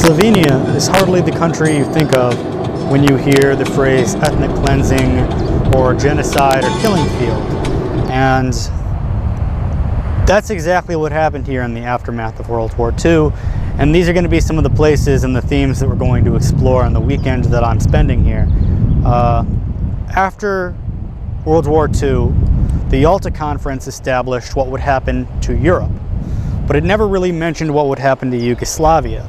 Slovenia is hardly the country you think of when you hear the phrase ethnic cleansing or genocide or killing field. And that's exactly what happened here in the aftermath of World War II. And these are going to be some of the places and the themes that we're going to explore on the weekend that I'm spending here. After World War II, the Yalta Conference established what would happen to Europe, but it never really mentioned what would happen to Yugoslavia.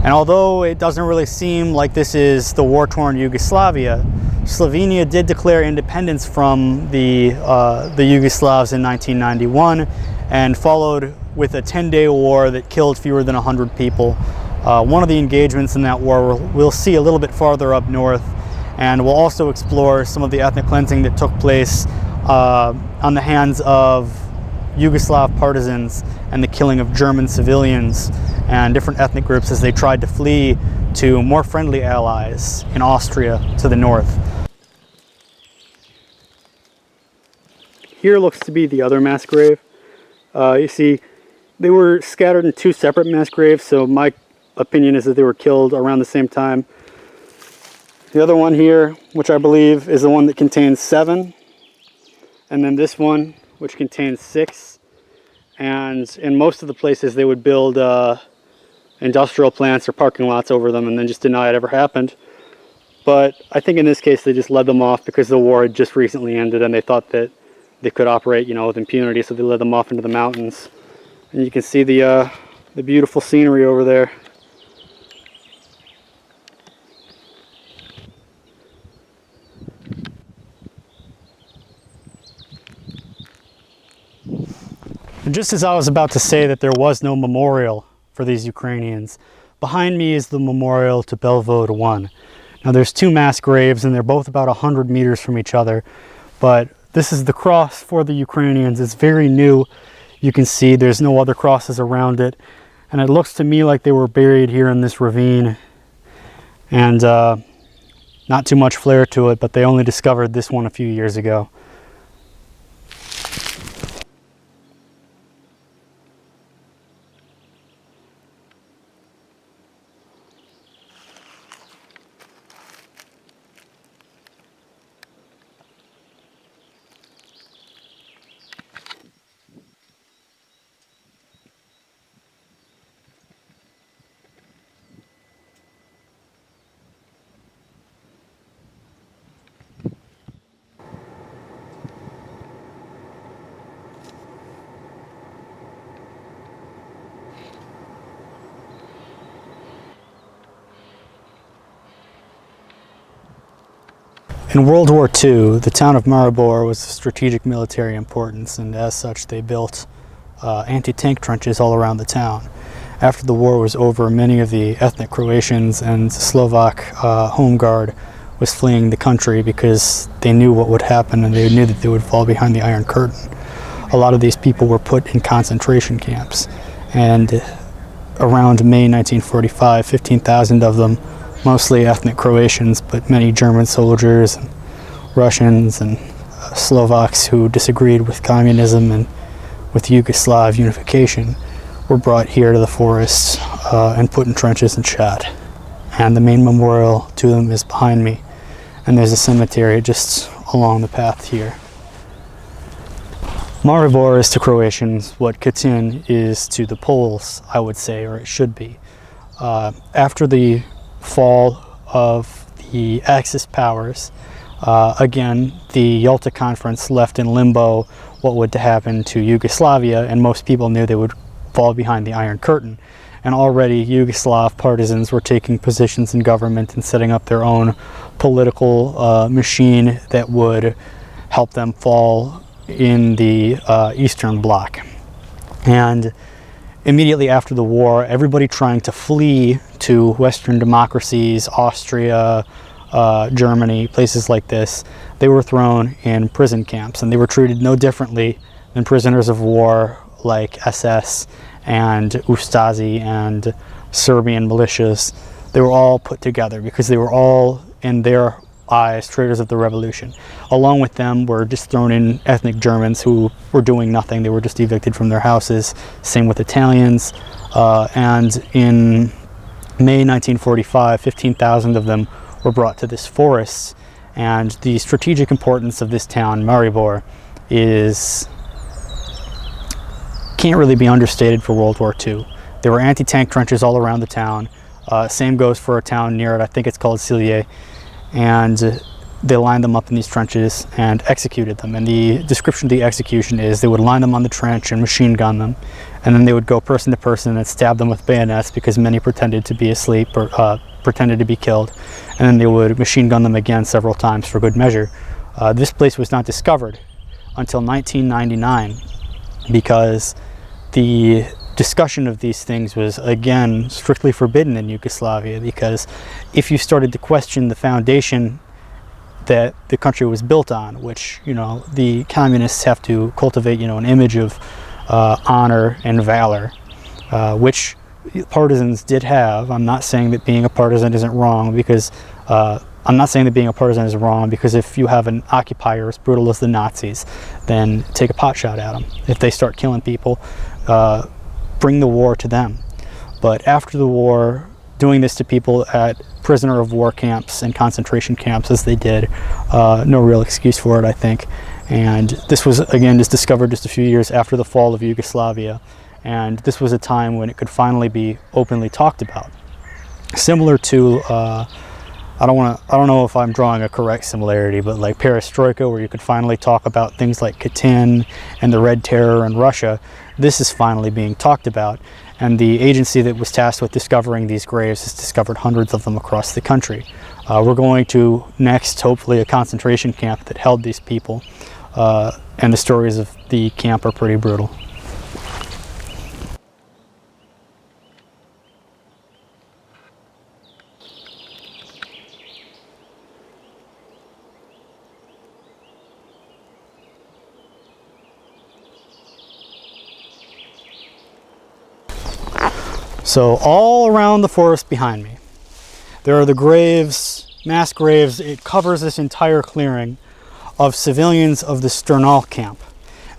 And although it doesn't really seem like this is the war-torn Yugoslavia, Slovenia did declare independence from the Yugoslavs in 1991 and followed with a 10-day war that killed fewer than 100 people. One of the engagements in that war we'll see a little bit farther up north, and we'll also explore some of the ethnic cleansing that took place on the hands of Yugoslav partisans and the killing of German civilians and different ethnic groups as they tried to flee to more friendly allies in Austria to the north. Here looks to be the other mass grave. You see, they were scattered in two separate mass graves, so my opinion is that they were killed around the same time. The other one here, which I believe is the one that contains 7, and then this one, which contains 6. And in most of the places they would build industrial plants or parking lots over them and then just deny it ever happened. But I think in this case they just led them off because the war had just recently ended and they thought that they could operate, with impunity, so they led them off into the mountains. And you can see the beautiful scenery over there. And just as I was about to say that there was no memorial for these Ukrainians, behind me is the memorial to Belvode 1. Now there's 2 mass graves and they're both about 100 meters from each other, but this is the cross for the Ukrainians. It's very new. You can see there's no other crosses around it, and it looks to me like they were buried here in this ravine, and not too much flair to it, but they only discovered this one a few years ago. In World War II, the town of Maribor was of strategic military importance, and as such they built anti-tank trenches all around the town. After the war was over, many of the ethnic Croatians and Slovak home guard was fleeing the country because they knew what would happen and they knew that they would fall behind the Iron Curtain. A lot of these people were put in concentration camps, and around May 1945, 15,000 of them, mostly ethnic Croatians, but many German soldiers and Russians and Slovaks who disagreed with communism and with Yugoslav unification, were brought here to the forest and put in trenches and shot. And the main memorial to them is behind me, and there's a cemetery just along the path here. Maribor is to Croatians what Katyn is to the Poles, I would say, or it should be. After the fall of the Axis powers, again, the Yalta Conference left in limbo what would happen to Yugoslavia, and most people knew they would fall behind the Iron Curtain. And already Yugoslav partisans were taking positions in government and setting up their own political machine that would help them fall in the Eastern Bloc. And immediately after the war, everybody trying to flee to Western democracies, Austria, Germany, places like this, they were thrown in prison camps, and they were treated no differently than prisoners of war like SS and Ustasi and Serbian militias. They were all put together because they were all, in their eyes, traitors of the revolution. Along with them were just thrown in ethnic Germans who were doing nothing. They were just evicted from their houses. Same with Italians. And in May 1945, 15,000 of them were brought to this forest, and the strategic importance of this town, Maribor, can't really be understated for World War II. There were anti-tank trenches all around the town. Same goes for a town near it, I think it's called Silje, and they lined them up in these trenches and executed them. And the description of the execution is they would line them on the trench and machine gun them, and then they would go person to person and stab them with bayonets because many pretended to be asleep or pretended to be killed, and then they would machine gun them again several times for good measure. This place was not discovered until 1999 because the discussion of these things was again strictly forbidden in Yugoslavia, because if you started to question the foundation that the country was built on, which, you know, the communists have to cultivate, you know, an image of honor and valor, which partisans did have. I'm not saying that being a partisan isn't wrong, because I'm not saying that being a partisan is wrong, because if you have an occupier as brutal as the Nazis, then take a pot shot at them. If they start killing people, bring the war to them. But after the war, doing this to people at prisoner of war camps and concentration camps as they did, no real excuse for it, I think. And this was, again, just discovered just a few years after the fall of Yugoslavia, and this was a time when it could finally be openly talked about. Similar to, I don't know if I'm drawing a correct similarity, but like perestroika, where you could finally talk about things like Katyn and the Red Terror in Russia, this is finally being talked about. And the agency that was tasked with discovering these graves has discovered hundreds of them across the country. We're going to next, hopefully, a concentration camp that held these people, and the stories of the camp are pretty brutal. So all around the forest behind me, there are the graves, mass graves. It covers this entire clearing of civilians of the Sternal camp.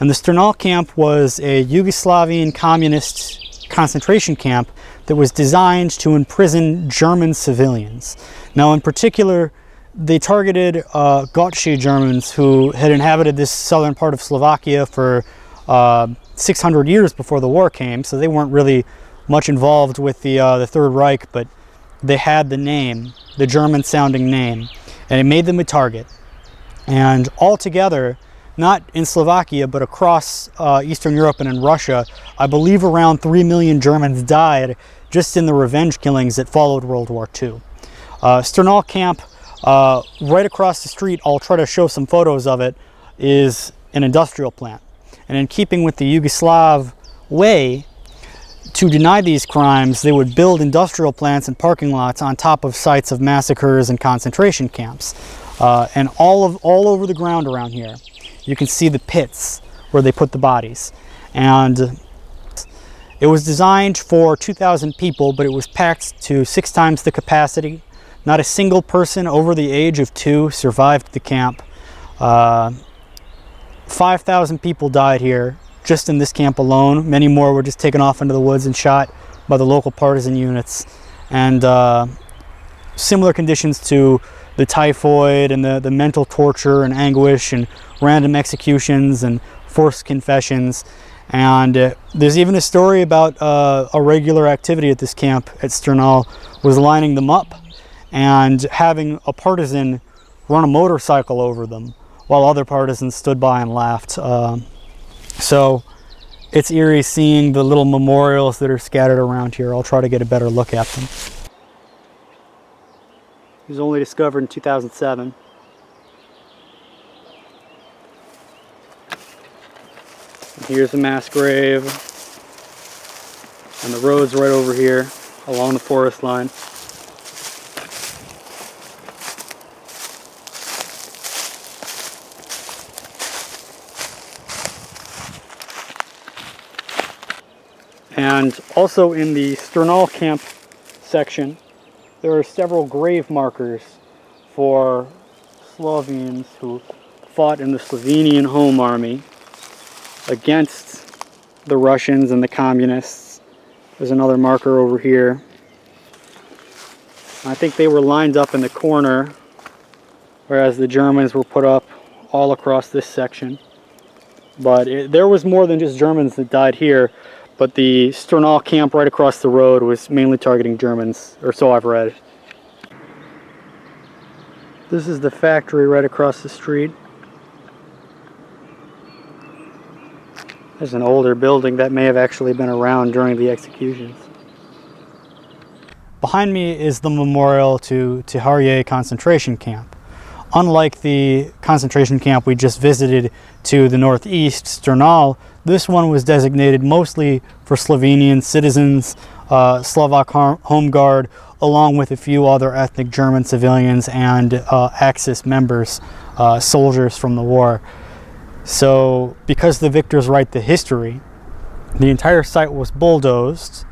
And the Sternal camp was a Yugoslavian communist concentration camp that was designed to imprison German civilians. Now, in particular, they targeted Gotchi Germans who had inhabited this southern part of Slovakia for 600 years before the war came, so they weren't really much involved with the Third Reich, but they had the name, the German-sounding name, and it made them a target. And altogether, not in Slovakia, but across Eastern Europe and in Russia, I believe around 3 million Germans died just in the revenge killings that followed World War II. Sternal camp, right across the street, I'll try to show some photos of it, is an industrial plant. And in keeping with the Yugoslav way, to deny these crimes, they would build industrial plants and parking lots on top of sites of massacres and concentration camps. And all over the ground around here, you can see the pits where they put the bodies. And it was designed for 2,000 people, but it was packed to 6 times the capacity. Not a single person over the age of 2 survived the camp. 5,000 people died here just in this camp alone. Many more were just taken off into the woods and shot by the local partisan units. And similar conditions to the typhoid and the mental torture and anguish and random executions and forced confessions. And there's even a story about a regular activity at this camp at Sternal was lining them up and having a partisan run a motorcycle over them while other partisans stood by and laughed. So it's eerie seeing the little memorials that are scattered around here. I'll try to get a better look at them. It was only discovered in 2007. And here's the mass grave. And the road's right over here along the forest line. And also in the Sternal camp section, there are several grave markers for Slovenes who fought in the Slovenian Home Army against the Russians and the communists. There's another marker over here. I think they were lined up in the corner, whereas the Germans were put up all across this section. But there was more than just Germans that died here, but the Sternal camp right across the road was mainly targeting Germans, or so I've read. This is the factory right across the street. There's an older building that may have actually been around during the executions. Behind me is the memorial to Harje concentration camp. Unlike the concentration camp we just visited to the northeast, Sternal, this one was designated mostly for Slovenian citizens, Slovak Home Guard, along with a few other ethnic German civilians and Axis members, soldiers from the war. So, because the victors write the history, the entire site was bulldozed,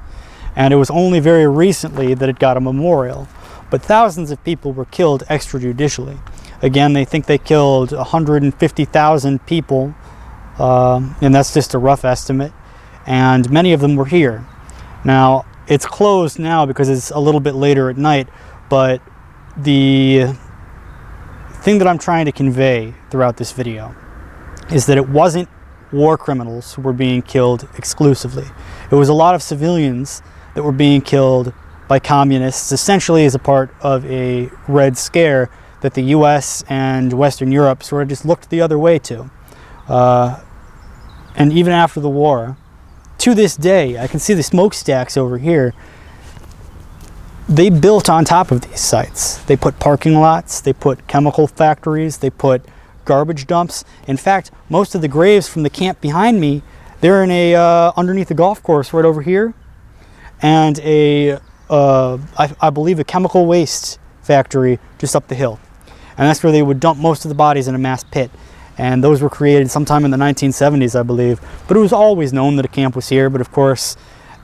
and it was only very recently that it got a memorial. But thousands of people were killed extrajudicially. Again, they think they killed 150,000 people, and that's just a rough estimate, and many of them were here. Now, it's closed now because it's a little bit later at night, but the thing that I'm trying to convey throughout this video is that it wasn't war criminals who were being killed exclusively. It was a lot of civilians that were being killed by communists, essentially as a part of a Red Scare that the US and Western Europe sort of just looked the other way to. And even after the war, to this day, I can see the smokestacks over here. They built on top of these sites. They put parking lots, they put chemical factories, they put garbage dumps. In fact, most of the graves from the camp behind me, they're in a underneath the golf course right over here, and I believe a chemical waste factory just up the hill. And that's where they would dump most of the bodies in a mass pit. And those were created sometime in the 1970s, I believe. But it was always known that a camp was here. But of course,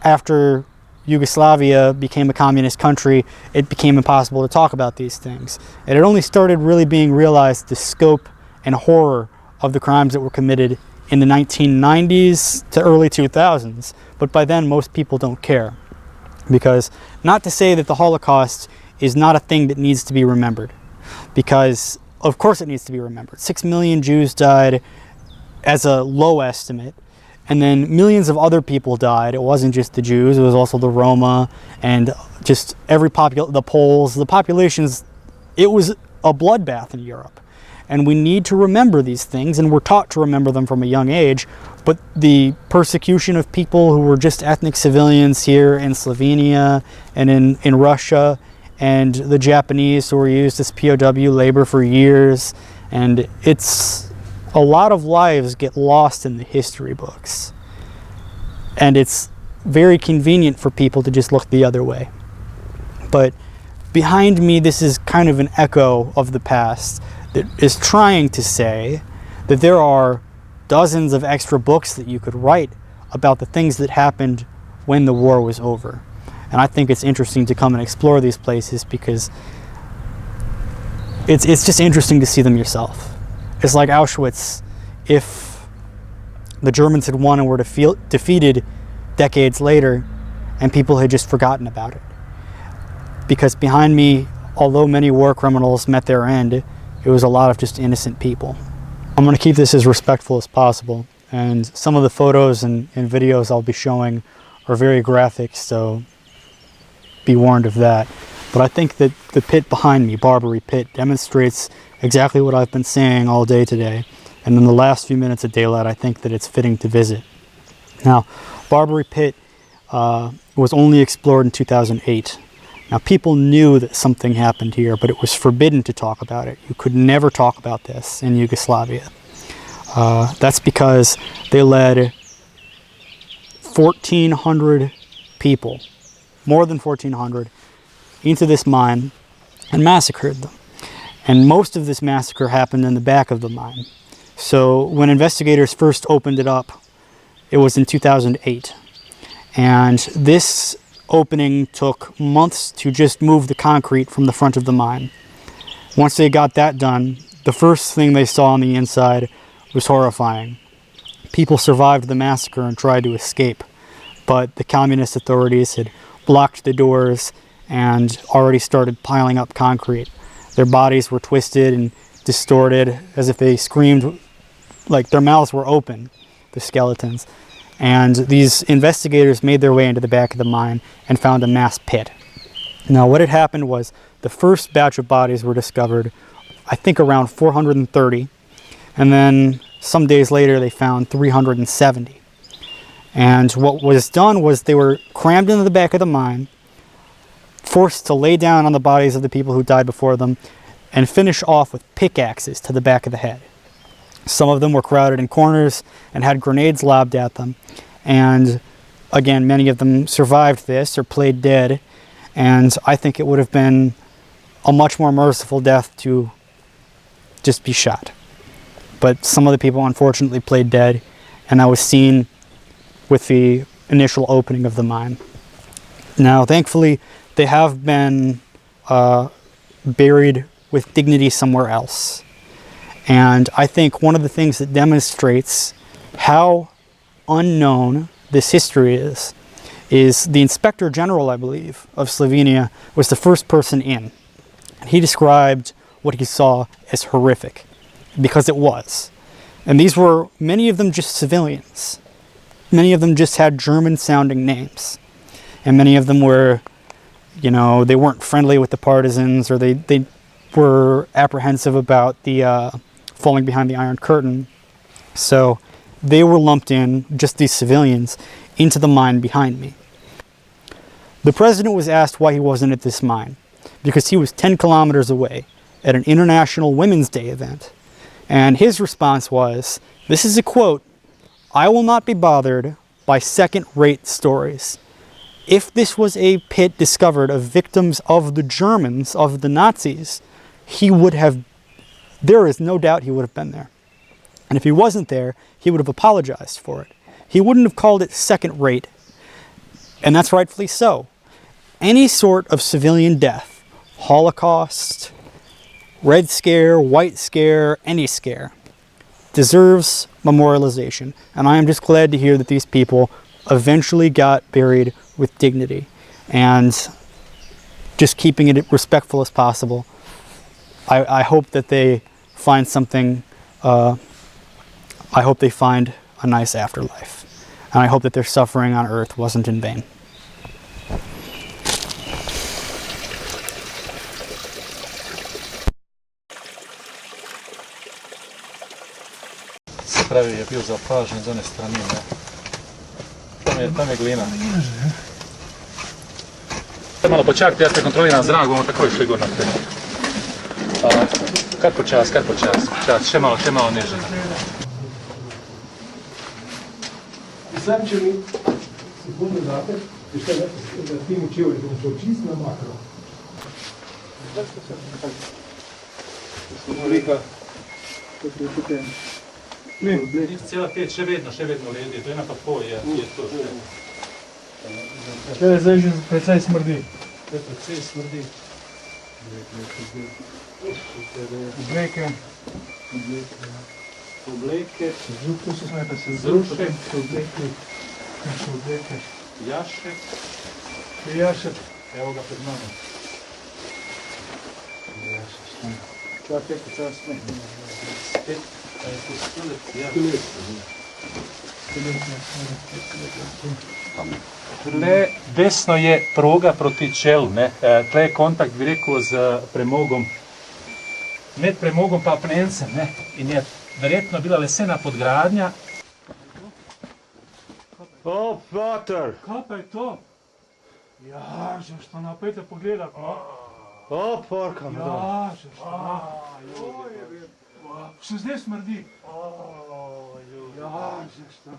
after Yugoslavia became a communist country, it became impossible to talk about these things. And it only started really being realized the scope and horror of the crimes that were committed in the 1990s to early 2000s. But by then, most people don't care. Because, not to say that the Holocaust is not a thing that needs to be remembered, because of course it needs to be remembered. 6 million Jews died as a low estimate, and then millions of other people died. It wasn't just the Jews, it was also the Roma and just the Poles, the populations. It was a bloodbath in Europe. And we need to remember these things, and we're taught to remember them from a young age. But the persecution of people who were just ethnic civilians here in Slovenia and in Russia, and the Japanese who were used as POW labor for years, and it's a lot of lives get lost in the history books. And it's very convenient for people to just look the other way. But behind me, this is kind of an echo of the past that is trying to say that there are dozens of extra books that you could write about the things that happened when the war was over. And I think it's interesting to come and explore these places because it's just interesting to see them yourself. It's like Auschwitz. If the Germans had won and were defeated decades later, and people had just forgotten about it. Because behind me, although many war criminals met their end, it was a lot of just innocent people. I'm going to keep this as respectful as possible, and some of the photos and videos I'll be showing are very graphic, so be warned of that. But I think that the pit behind me, Barbary Pit, demonstrates exactly what I've been saying all day today. And in the last few minutes of daylight, I think that it's fitting to visit. Now, Barbary Pit was only explored in 2008. Now, people knew that something happened here, but it was forbidden to talk about it. You could never talk about this in Yugoslavia. That's because they led 1,400 people, more than 1,400, into this mine and massacred them. And most of this massacre happened in the back of the mine. So when investigators first opened it up, it was in 2008. And this opening took months to just move the concrete from the front of the mine. Once they got that done, the first thing they saw on the inside was horrifying. People survived the massacre and tried to escape, but the communist authorities had blocked the doors and already started piling up concrete. Their bodies were twisted and distorted as if they screamed, like their mouths were open, the skeletons. And these investigators made their way into the back of the mine and found a mass pit. Now what had happened was the first batch of bodies were discovered, I think around 430, and then some days later they found 370. And what was done was they were crammed into the back of the mine, forced to lay down on the bodies of the people who died before them, and finish off with pickaxes to the back of the head. Some of them were crowded in corners and had grenades lobbed at them. And again, many of them survived this or played dead. And I think it would have been a much more merciful death to just be shot. But some of the people unfortunately played dead, and that was seen with the initial opening of the mine. Now, thankfully, they have been buried with dignity somewhere else. And I think one of the things that demonstrates how unknown this history is the Inspector General, I believe, of Slovenia was the first person in. He described what he saw as horrific, because it was. And these were, many of them, just civilians. Many of them just had German-sounding names. And many of them were, you know, they weren't friendly with the partisans, or they were apprehensive about the falling behind the Iron Curtain. So they were lumped in, just these civilians, into the mine behind me. The president was asked why he wasn't at this mine, because he was 10 kilometers away at an International Women's Day event. And his response was, this is a quote, "I will not be bothered by second-rate stories. If this was a pit discovered of victims of the Germans, of the Nazis, he would have, there is no doubt he would have been there. And if he wasn't there, he would have apologized for it. He wouldn't have called it second-rate." And that's rightfully so. Any sort of civilian death, Holocaust, Red Scare, White Scare, any scare, deserves memorialization. And I am just glad to hear that these people eventually got buried with dignity, and just keeping it respectful as possible. I hope that they find something, I hope they find a nice afterlife. And I hope that their suffering on earth wasn't in vain. Pravi je bio zapažen z one strane, ne? Tam je glina. Malo počakajte, ja te kontroliram zrak, bomo takoj šli gor naprej. Kar počas, še malo niže. Sam, če mi sekundu date, še da ti učil, da bom šel čist na makro. Slika. Cela pet še vedno ledi, to je ena pa pol je to še. Tukaj zdaj že precej smrdi. Precej smrdi. Obleke. Tu so sme pa se zruške. Obleke. Jašek. Evo ga pred mano. Čak je počas sme. Spet. Tle desno je proga proti čelu, ne? Tle je kontakt, bi rekel, z premogom, med premogom pa apnencem, ne? In je verjetno bila lesena podgradnja. O, pater! Kaj pa je to? Ja, že što napete pogledat, no? O, porka, ja, že što. Še zdaj smrdi. Ja, že što.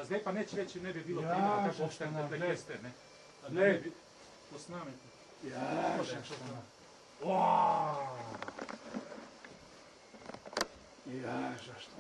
Zdaj pa neč reči ne bi bilo primera, kako obštene tle keste, ne? Ne bi posnamete. Ja, že što. Ja, že što.